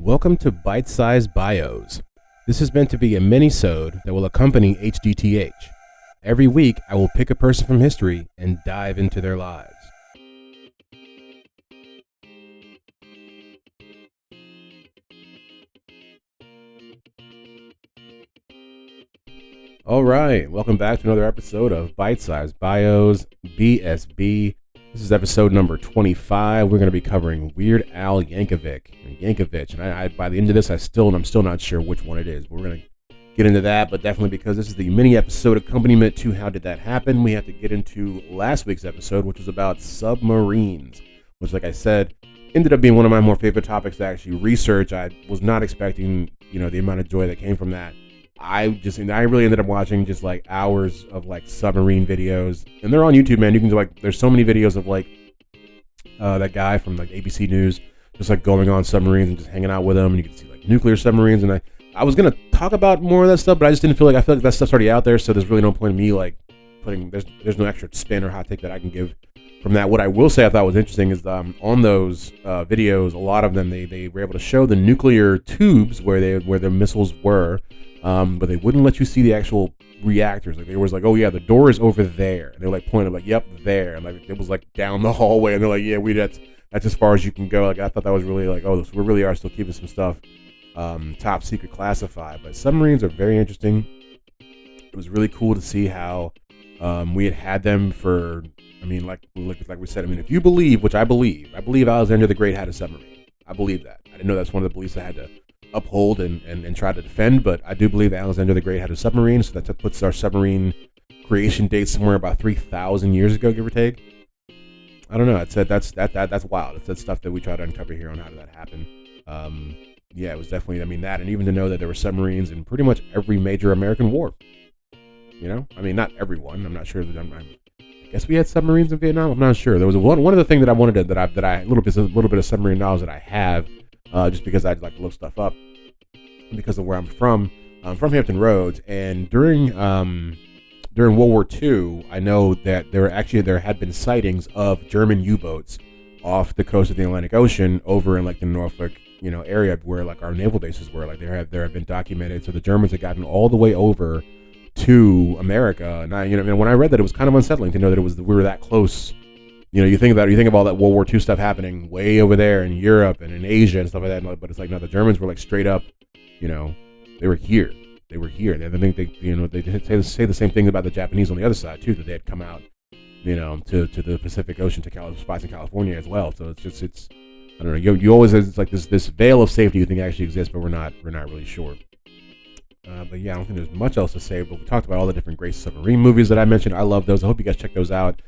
Welcome to Bite Size Bios. This is meant to be a mini-sode that will accompany HDTH. Every week, I will pick a person from history and dive into their lives. All right, welcome back to another episode of Bite Size Bios, BSB. This is episode number 25. We're going to be covering Weird Al Yankovic, and I by the end of this, I'm still not sure which one it is. We're going to get into that, but definitely because this is the mini episode accompaniment to How Did That Happen, we have to get into last week's episode, which was about submarines, which, like I said, ended up being one of my more favorite topics to actually research. I was not expecting, the amount of joy that came from that. I really ended up watching just like hours of like submarine videos, and they're on YouTube, man. You can there's so many videos of like that guy from like ABC News just like going on submarines and just hanging out with them, and you can see like nuclear submarines. And I was gonna talk about more of that stuff, but I just didn't feel like that stuff's already out there, so there's really no point in me like putting there's no extra spin or hot take that I can give from that. What I will say I thought was interesting is on those videos, a lot of them they were able to show the nuclear tubes where the missiles were. But they wouldn't let you see the actual reactors. Like they was like, oh yeah, the door is over there, and they're like pointing like, yep, there, and like it was like down the hallway, and they're like, yeah, that's as far as you can go. Like I thought that was really like, oh, so we really are still keeping some stuff top secret classified. But submarines are very interesting. It was really cool to see how we had them for. I mean, like we said. I mean, if you believe, which I believe Alexander the Great had a submarine. I believe that. I didn't know that's one of the beliefs I had to uphold and try to defend, but I do believe that Alexander the Great had a submarine, so that puts our submarine creation date somewhere about 3,000 years ago, give or take. I don't know. That's wild. It's that stuff that we try to uncover here on How Did That Happen. Yeah, it was definitely, that, and even to know that there were submarines in pretty much every major American war. Not everyone. I'm not sure that I guess we had submarines in Vietnam. I'm not sure. There was one of the things that I wanted a little bit of submarine knowledge that I have. Just because I'd like to look stuff up because of where I'm from. I'm from Hampton Roads, and during World War II, I know that there had been sightings of German U-boats off the coast of the Atlantic Ocean over in like the Norfolk, area where like our naval bases were. Like there have been documented. So the Germans had gotten all the way over to America, and when I read that, it was kind of unsettling to know that we were that close. You think of all that World War II stuff happening way over there in Europe and in Asia and stuff like that, but it's like, no, the Germans were like straight up, they were here. They were here. I think they say the same thing about the Japanese on the other side too, that they had come out, to the Pacific Ocean to spots in California as well. So it's I don't know. You always, it's like this veil of safety you think actually exists, but we're not really sure. But yeah, I don't think there's much else to say, but we talked about all the different great submarine movies that I mentioned. I love those. I hope you guys check those out.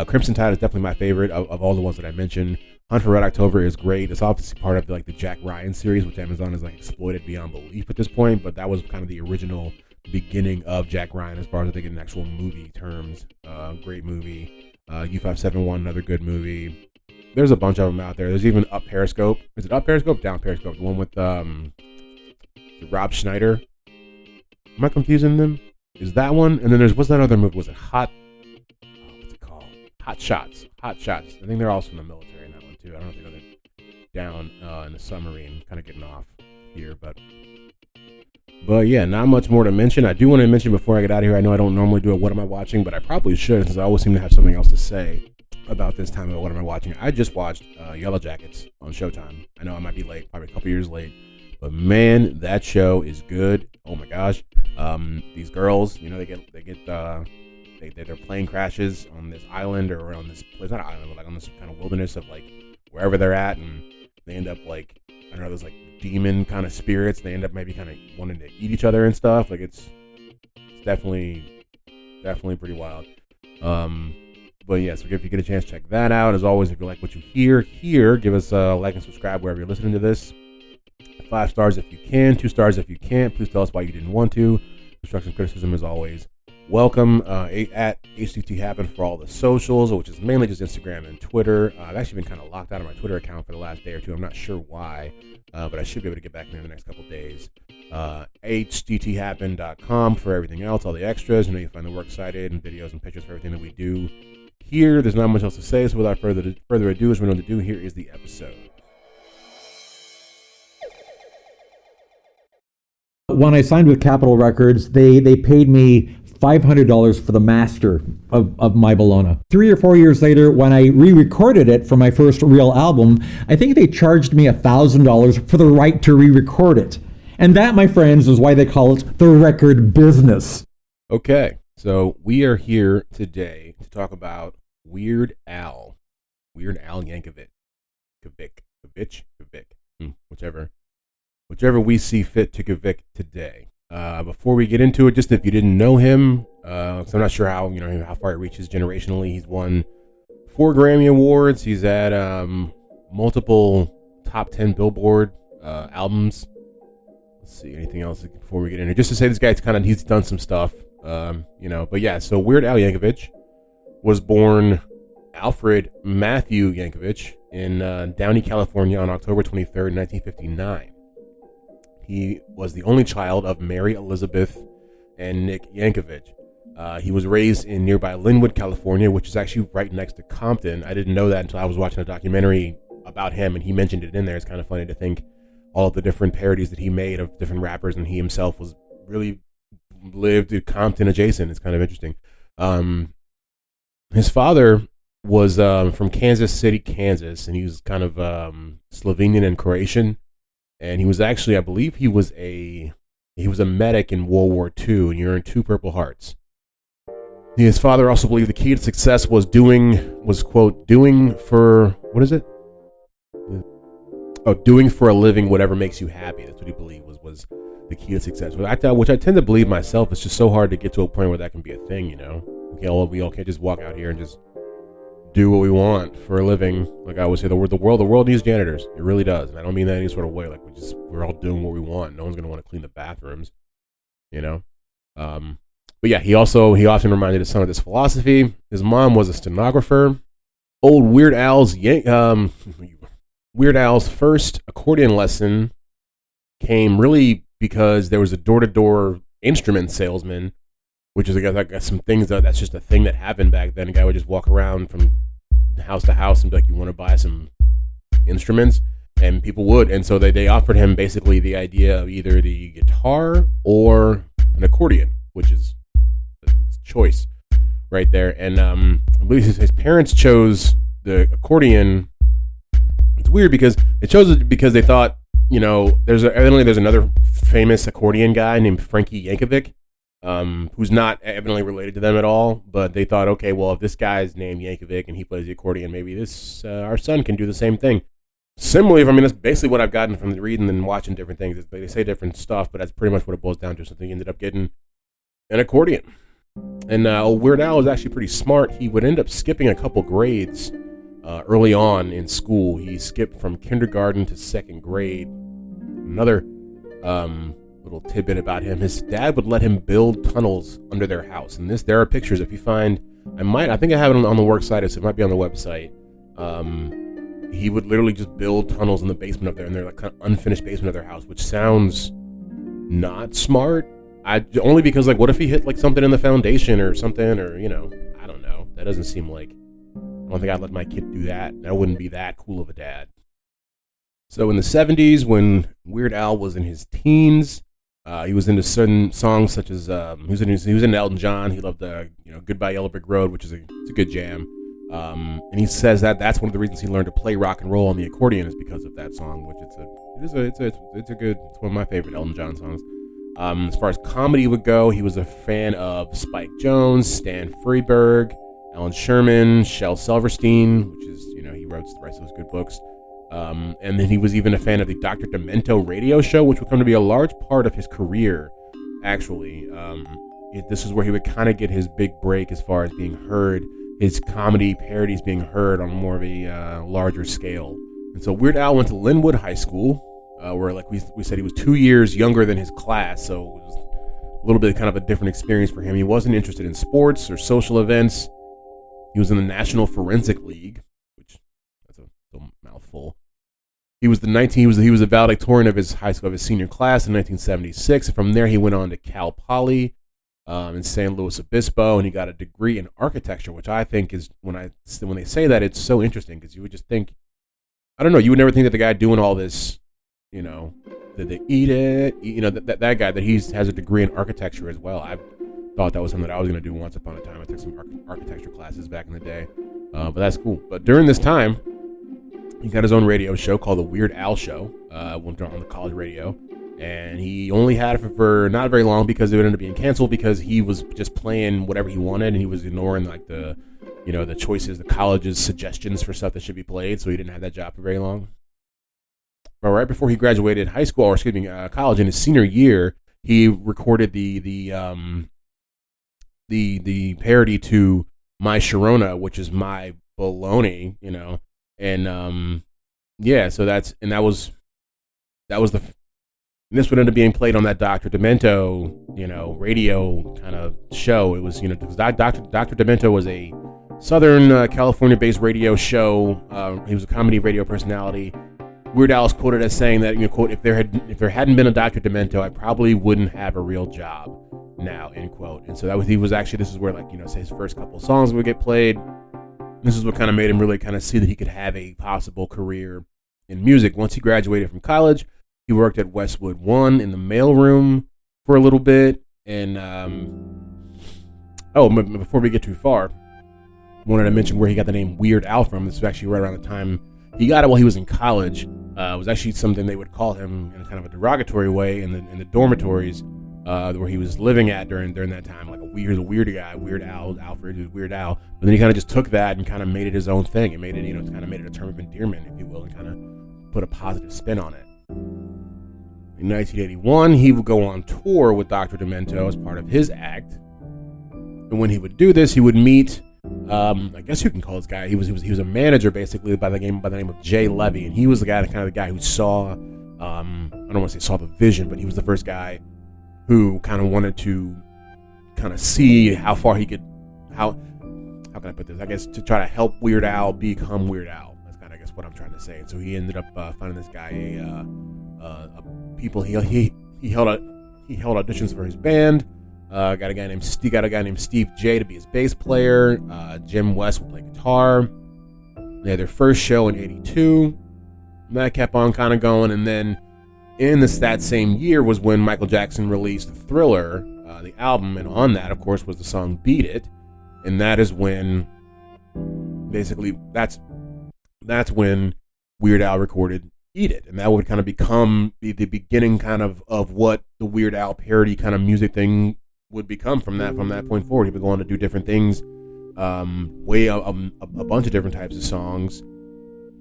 Crimson Tide is definitely my favorite of all the ones that I mentioned. Hunt for Red October is great. It's obviously part of the Jack Ryan series, which Amazon has exploited beyond belief at this point, but that was kind of the original beginning of Jack Ryan as far as I think in actual movie terms. Great movie. U571, another good movie. There's a bunch of them out there. There's even Up Periscope. Is it Up Periscope? Down Periscope. The one with Rob Schneider. Am I confusing them? Is that one? And then what's that other movie? Was it Hot Shots. I think they're also in the military in that one too. I don't know if they're down in the submarine, kind of getting off here, but yeah, not much more to mention. I do want to mention before I get out of here, I know I don't normally do a what am I watching, but I probably should, since I always seem to have something else to say about this time of what am I watching. I just watched Yellow Jackets on Showtime. I know I might be late, probably a couple years late, but man, that show is good. Oh my gosh. These girls, their plane crashes on this island or on this place, not an island, but like on this kind of wilderness of like wherever they're at, and they end up like, I don't know, those like demon kind of spirits. They end up maybe kind of wanting to eat each other and stuff. Like it's definitely pretty wild. But yeah, so if you get a chance, check that out. As always, if you like what you hear here, give us a like and subscribe wherever you're listening to this. 5 stars if you can, 2 stars if you can't. Please tell us why you didn't want to. Construction criticism is always welcome. At HDT Happen for all the socials, which is mainly just Instagram and Twitter. I've actually been kind of locked out of my Twitter account for the last day or two. I'm not sure why, but I should be able to get back in there in the next couple of days. HDTHappen.com for everything else, all the extras. You'll find the works cited and videos and pictures for everything that we do here. There's not much else to say, so without further ado, as we know what to do, here is the episode. When I signed with Capitol Records, they paid me $500 for the master of My Bologna. 3 or 4 years later, when I re-recorded it for my first real album, I think they charged me $1,000 for the right to re-record it. And that, my friends, is why they call it the record business. Okay, so we are here today to talk about Weird Al Yankovic. Whichever we see fit to Kovic today. Before we get into it, just if you didn't know him, so I'm not sure how far it reaches generationally. He's won 4 Grammy Awards. He's had multiple top 10 Billboard albums. Let's see, anything else before we get into it? Just to say this guy's he's done some stuff, But yeah, so Weird Al Yankovic was born Alfred Matthew Yankovic in Downey, California on October 23rd, 1959. He was the only child of Mary Elizabeth and Nick Yankovic. He was raised in nearby Linwood, California, which is actually right next to Compton. I didn't know that until I was watching a documentary about him, and he mentioned it in there. It's kind of funny to think all of the different parodies that he made of different rappers, and he himself was really lived at Compton adjacent. It's kind of interesting. His father was from Kansas City, Kansas, and he was kind of Slovenian and Croatian. And he was actually, I believe he was a medic in World War II, and he earned 2 Purple Hearts. His father also believed the key to success was quote, doing for a living whatever makes you happy. That's what he believed was the key to success. Which I tend to believe myself. It's just so hard to get to a point where that can be a thing, We all can't just walk out here and just do what we want for a living. Like I always say, the world needs janitors. It really does. And I don't mean that in any sort of way. Like we're all doing what we want. No one's gonna want to clean the bathrooms, But yeah, he often reminded his son of this philosophy. His mom was a stenographer. Old Weird Al's first accordion lesson came really because there was a door-to-door instrument salesman, which is, I guess some things that's just a thing that happened back then. A guy would just walk around from house to house and be like, "You want to buy some instruments?" And people would. And so they offered him basically the idea of either the guitar or an accordion, which is the choice right there. And I believe his parents chose the accordion. It's weird because they chose it because they thought, there's another famous accordion guy named Frankie Yankovic. Who's not evidently related to them at all, but they thought, okay, well, if this guy's named Yankovic and he plays the accordion, maybe our son can do the same thing. Similarly, that's basically what I've gotten from reading and watching different things. They say different stuff, but that's pretty much what it boils down to. So he ended up getting an accordion. And Weird Al was actually pretty smart. He would end up skipping a couple grades early on in school. He skipped from kindergarten to 2nd grade. Another little tidbit about him: his dad would let him build tunnels under their house, and there are pictures. If you find, I think I have it on the work site, so it might be on the website. He would literally just build tunnels in the basement of their kind of unfinished basement of their house, which sounds not smart. Only because what if he hit something in the foundation or something, or I don't know. That doesn't seem like. I don't think I'd let my kid do that. I wouldn't be that cool of a dad. So in the 70s, when Weird Al was in his teens, he was into certain songs such as he was into Elton John. He loved Goodbye Yellow Brick Road, which is it's a good jam. And he says that's one of the reasons he learned to play rock and roll on the accordion is because of that song, which it's one of my favorite Elton John songs. As far as comedy would go, he was a fan of Spike Jonze, Stan Freberg, Alan Sherman, Shel Silverstein, which is he wrote the rest of those good books. And then he was even a fan of the Dr. Demento radio show, which would come to be a large part of his career, actually. This is where he would kind of get his big break as far as being heard, his comedy parodies being heard on more of a larger scale. And so Weird Al went to Linwood High School, where, like we said, he was 2 years younger than his class, so it was a little bit kind of a different experience for him. He wasn't interested in sports or social events. He was in the National Forensic League, which that's a mouthful. He was a valedictorian of his high school, of his senior class in 1976. From there, he went on to Cal Poly in San Luis Obispo, and he got a degree in architecture, which I think is, when they say that, it's so interesting because you would just think, I don't know, you would never think that the guy doing all this, the Eat It, that guy that has a degree in architecture as well. I thought that was something that I was going to do once upon a time. I took some architecture classes back in the day, but that's cool. But during this time, he got his own radio show called The Weird Al Show, went on the college radio, and he only had it for not very long because it ended up being canceled because he was just playing whatever he wanted and he was ignoring like the choices, the college's suggestions for stuff that should be played, so he didn't have that job for very long. But right before he graduated college in his senior year, he recorded the parody to My Sharona, which is My Baloney, and so that was this would end up being played on that Dr. Demento, radio kind of show. It was, because Dr. Demento was a Southern California-based radio show. He was a comedy radio personality. Weird Al is quoted as saying that, quote, if there hadn't been a Dr. Demento, I probably wouldn't have a real job now, end quote. And so this is where, say his first couple songs would get played. This is what kind of made him really kind of see that he could have a possible career in music. Once he graduated from college, he worked at Westwood One in the mailroom for a little bit. And, before we get too far, I wanted to mention where he got the name Weird Al from. This was actually right around the time he got it while he was in college. It was actually something they would call him in kind of a derogatory way in the dormitories where he was living at during that time. Like he was a weird guy, Weird Al, Alfred, was Weird Al. But then he kind of just took that and kind of made it his own thing and made it, kind of made it a term of endearment, if you will, and kind of put a positive spin on it. In 1981, he would go on tour with Dr. Demento as part of his act. And when he would do this, he would meet, I guess you can call this guy, he was a manager basically by the name of Jay Levy, and he was the guy who saw, I don't want to say saw the vision, but he was the first guy who kind of wanted to kind of see how far he could, how can I put this? I guess to try to help Weird Al become Weird Al. That's kind of, I guess, what I'm trying to say. And so he ended up finding this guy he held auditions for his band. Got a guy named Steve J to be his bass player. Jim West would play guitar. They had their first show in '82. That kept on kind of going, and then in that same year was when Michael Jackson released Thriller, the album, and on that, of course, was the song "Beat It," and that is when, basically, that's when Weird Al recorded "Eat It," and that would kind of become the beginning kind of what the Weird Al parody kind of music thing would become from that point forward. He would go on to do different things, a bunch of different types of songs.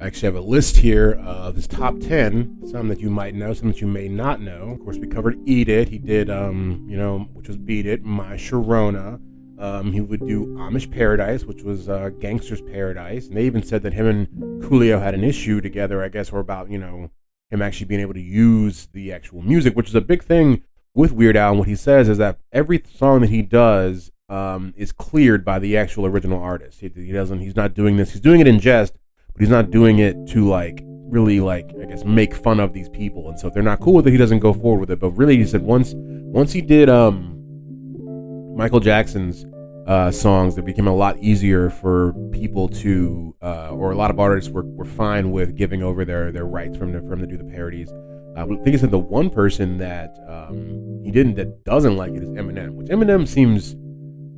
I actually have a list here of his top 10, some that you might know, some that you may not know. Of course, we covered Eat It. He did, which was Beat It, My Sharona. He would do Amish Paradise, which was Gangster's Paradise. And they even said that him and Coolio had an issue together, I guess, or about, him actually being able to use the actual music, which is a big thing with Weird Al. And what he says is that every song that he does is cleared by the actual original artist. He's not doing this. He's doing it in jest, but he's not doing it to really I guess make fun of these people. And so if they're not cool with it, he doesn't go forward with it. But really, he said once he did Michael Jackson's songs, it became a lot easier for people to or a lot of artists were fine with giving over their rights from to do the parodies. I think he said the one person that that doesn't like it is Eminem, which Eminem seems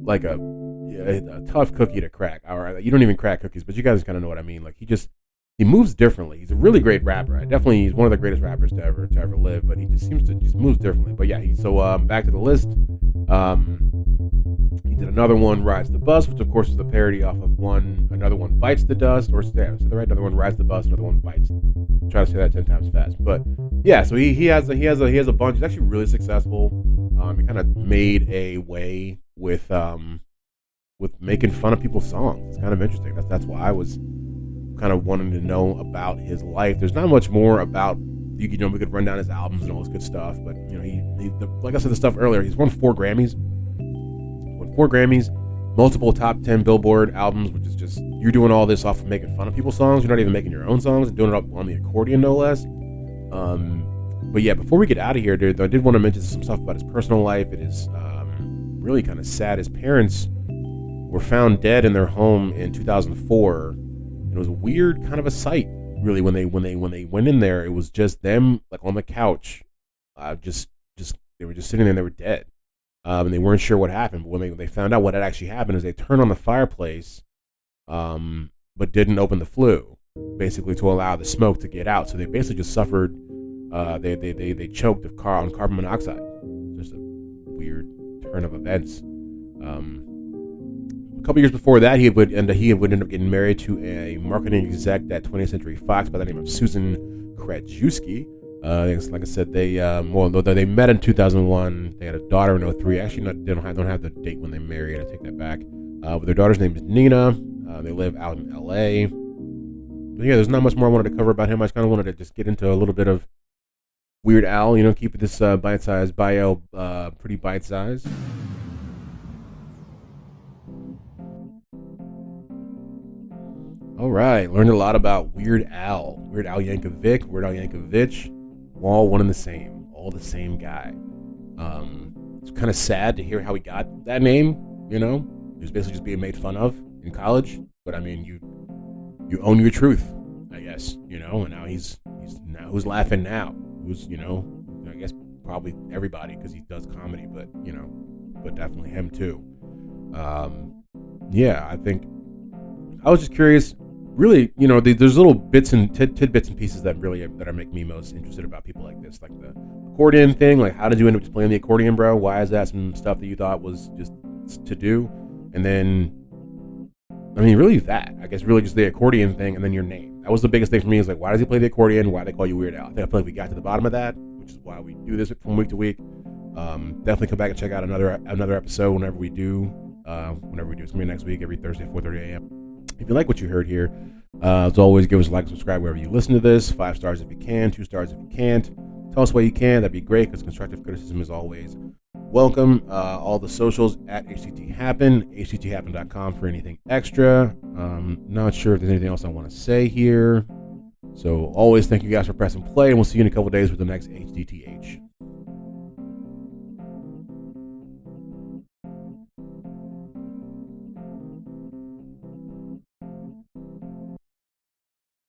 like a tough cookie to crack. Or you don't even crack cookies, but you guys kind of know what I mean. Like he moves differently. He's a really great rapper. He's one of the greatest rappers to ever live, but he just seems to moves differently. But yeah, back to the list. He did another one, Rides the Bus, which of course is a parody off of another one, Bites the Dust, or another one, Rides the Bus, another one, Bites. Try to say that 10 times fast, but yeah. So he has a bunch. He's actually really successful. He kind of made a way with making fun of people's songs. It's kind of interesting. That's why I was kind of wanting to know about his life. There's not much more about we could run down his albums and all this good stuff, but like I said, the stuff earlier, he's won 4 Grammys. Multiple top 10 Billboard albums, which is just, you're doing all this off of making fun of people's songs. You're not even making your own songs and doing it up on the accordion, no less. But yeah, before we get out of here, dude, I did want to mention some stuff about his personal life. It is really kind of sad. His parents were found dead in their home in 2004. It was a weird kind of a sight. really, when they went in there, it was just them, like, on the couch, just they were just sitting there and they were dead, and they weren't sure what happened. But when they found out what had actually happened, is they turned on the fireplace, but didn't open the flue, basically to allow the smoke to get out. So they basically just suffered. They choked on carbon monoxide. Just a weird turn of events. A couple years before that, he would end up getting married to a marketing exec at 20th Century Fox by the name of Susan Krajewski. Like I said, they met in 2001. They had a daughter in 2003. Actually, they don't have the date when they married. I take that back. But their daughter's name is Nina. They live out in LA. But yeah, there's not much more I wanted to cover about him. I just kind of wanted to just get into a little bit of Weird Al. Keep this bite-sized bio pretty bite-sized. All right, learned a lot about Weird Al Yankovic, all one and the same, all the same guy. It's kind of sad to hear how he got that name. He was basically just being made fun of in college. But I mean, you own your truth, I guess. And now he's who's laughing now? Who's I guess probably everybody, because he does comedy, but definitely him too. Yeah, I think I was just curious. Really, there's little bits and tidbits and pieces that are make me most interested about people like this, like the accordion thing. Like, how did you end up just playing the accordion, bro? Why is that some stuff that you thought was just to do? And then, I mean, really that, I guess, really just the accordion thing, and then your name. That was the biggest thing for me. Is like, why does he play the accordion? Why do they call you Weird Al? I feel like we got to the bottom of that, which is why we do this from week to week. Definitely come back and check out another episode whenever we do. It's gonna be next week, every Thursday, 4:30 a.m. If you like what you heard here, as always, give us a like and subscribe wherever you listen to this. 5 stars if you can, 2 stars if you can't. Tell us why you can. That'd be great, because constructive criticism is always welcome. All the socials at HTT Happen, HTTHappen.com for anything extra. Not sure if there's anything else I want to say here. So always thank you guys for pressing play, and we'll see you in a couple days with the next HTTH.